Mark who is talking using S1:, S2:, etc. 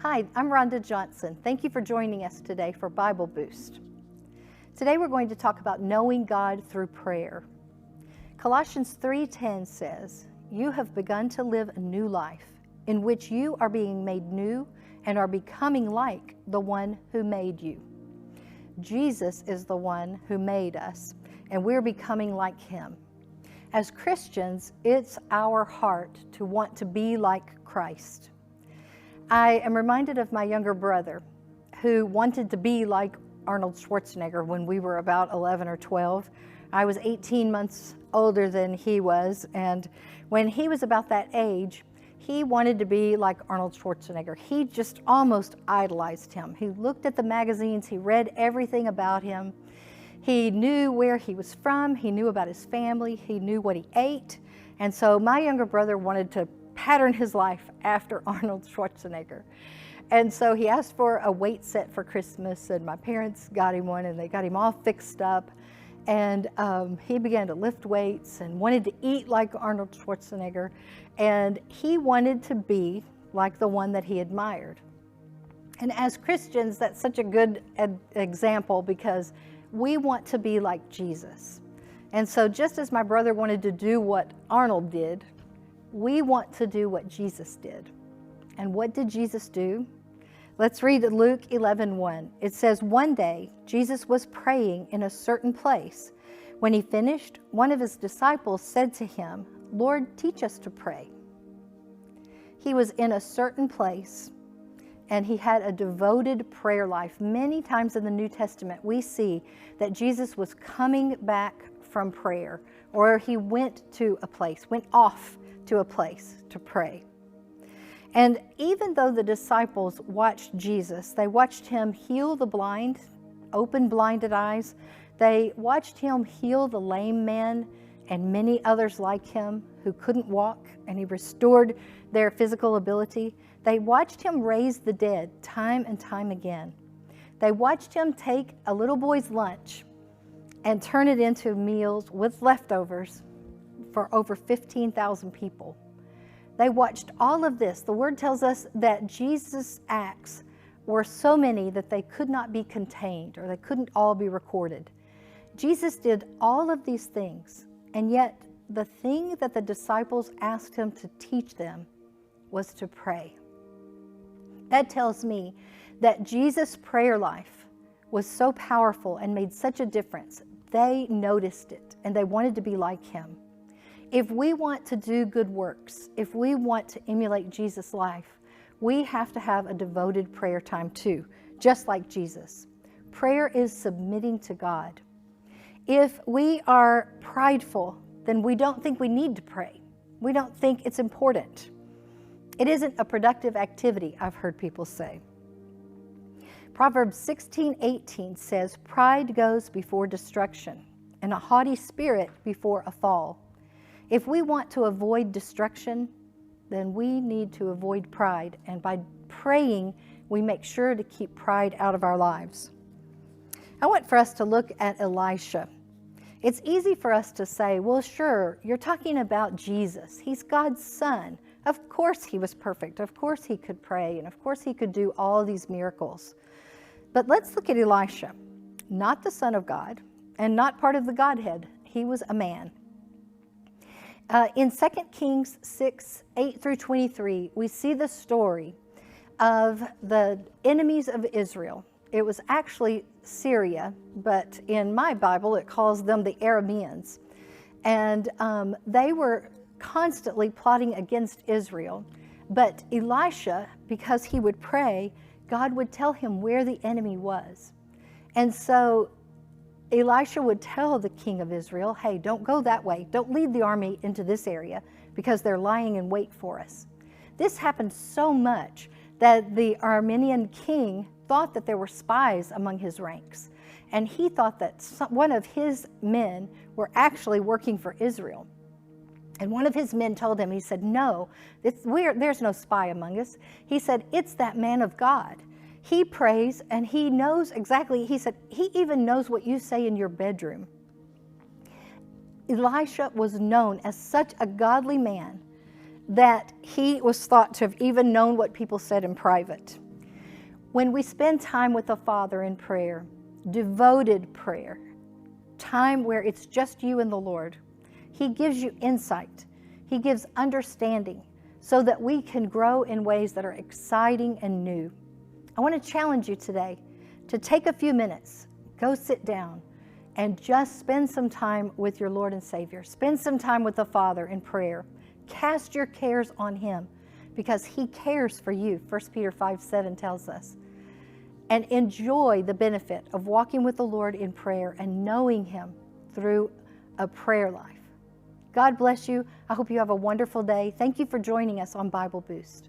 S1: Hi, I'm Rhonda Johnson. Thank you for joining us today for Bible Boost. Today we're going to talk about knowing God through prayer. Colossians 3:10 says, "You have begun to live a new life in which you are being made new and are becoming like the one who made you." Jesus is the one who made us, and we're becoming like him. As Christians, it's our heart to want to be like Christ. I am reminded of my younger brother who wanted to be like Arnold Schwarzenegger when we were about 11 or 12. I was 18 months older than he was, and when he was about that age, he wanted to be like Arnold Schwarzenegger. He just almost idolized him. He looked at the magazines, he read everything about him. He knew where he was from, he knew about his family, he knew what he ate, and so my younger brother wanted to pattern his life after Arnold Schwarzenegger. And so he asked for a weight set for Christmas, and my parents got him one, and they got him all fixed up. And he began to lift weights and wanted to eat like Arnold Schwarzenegger, and he wanted to be like the one that he admired. And as Christians, that's such a good example because we want to be like Jesus. And so just as my brother wanted to do what Arnold did, we want to do what Jesus did. And what did Jesus do? Let's read Luke 11:1. It says, "One day Jesus was praying in a certain place. When he finished, one of his disciples said to him, 'Lord, teach us to pray.'" He was in a certain place, and he had a devoted prayer life. Many times in the New Testament, we see that Jesus was coming back from prayer, or he went off to a place to pray. And even though the disciples watched Jesus, they watched him heal the blind, open blinded eyes, they watched him heal the lame man and many others like him who couldn't walk, and he restored their physical ability. They watched him raise the dead time and time again. They watched him take a little boy's lunch and turn it into meals with leftovers for over 15,000 people. They watched all of this. The word tells us that Jesus' acts were so many that they could not be contained, or they couldn't all be recorded. Jesus did all of these things, and yet the thing that the disciples asked him to teach them was to pray. That tells me that Jesus' prayer life was so powerful and made such a difference. They noticed it, and they wanted to be like him. If we want to do good works, if we want to emulate Jesus' life, we have to have a devoted prayer time too, just like Jesus. Prayer is submitting to God. If we are prideful, then we don't think we need to pray. We don't think it's important. It isn't a productive activity, I've heard people say. Proverbs 16:18 says, "Pride goes before destruction, and a haughty spirit before a fall." If we want to avoid destruction, then we need to avoid pride. And by praying, we make sure to keep pride out of our lives. I want for us to look at Elisha. It's easy for us to say, well, sure, you're talking about Jesus. He's God's son. Of course he was perfect. Of course he could pray. And of course he could do all these miracles. But let's look at Elisha, not the Son of God and not part of the Godhead. He was a man. In 2 Kings 6:8-23, we see the story of the enemies of Israel. It was actually Syria, but in my Bible it calls them the Arameans. And they were constantly plotting against Israel. But Elisha, because he would pray, God would tell him where the enemy was. And so Elisha would tell the king of Israel, hey, don't go that way. Don't lead the army into this area because they're lying in wait for us. This happened so much that the Aramean king thought that there were spies among his ranks. And he thought that one of his men were actually working for Israel. And one of his men told him, he said, no, there's no spy among us. He said, it's that man of God. He prays and he knows exactly, he said, he even knows what you say in your bedroom. Elisha was known as such a godly man that he was thought to have even known what people said in private. When we spend time with the Father in prayer, devoted prayer, time where it's just you and the Lord, He gives you insight. He gives understanding so that we can grow in ways that are exciting and new. I want to challenge you today to take a few minutes, go sit down, and just spend some time with your Lord and Savior. Spend some time with the Father in prayer. Cast your cares on Him because He cares for you, 1 Peter 5:7 tells us. And enjoy the benefit of walking with the Lord in prayer and knowing Him through a prayer life. God bless you. I hope you have a wonderful day. Thank you for joining us on Bible Boost.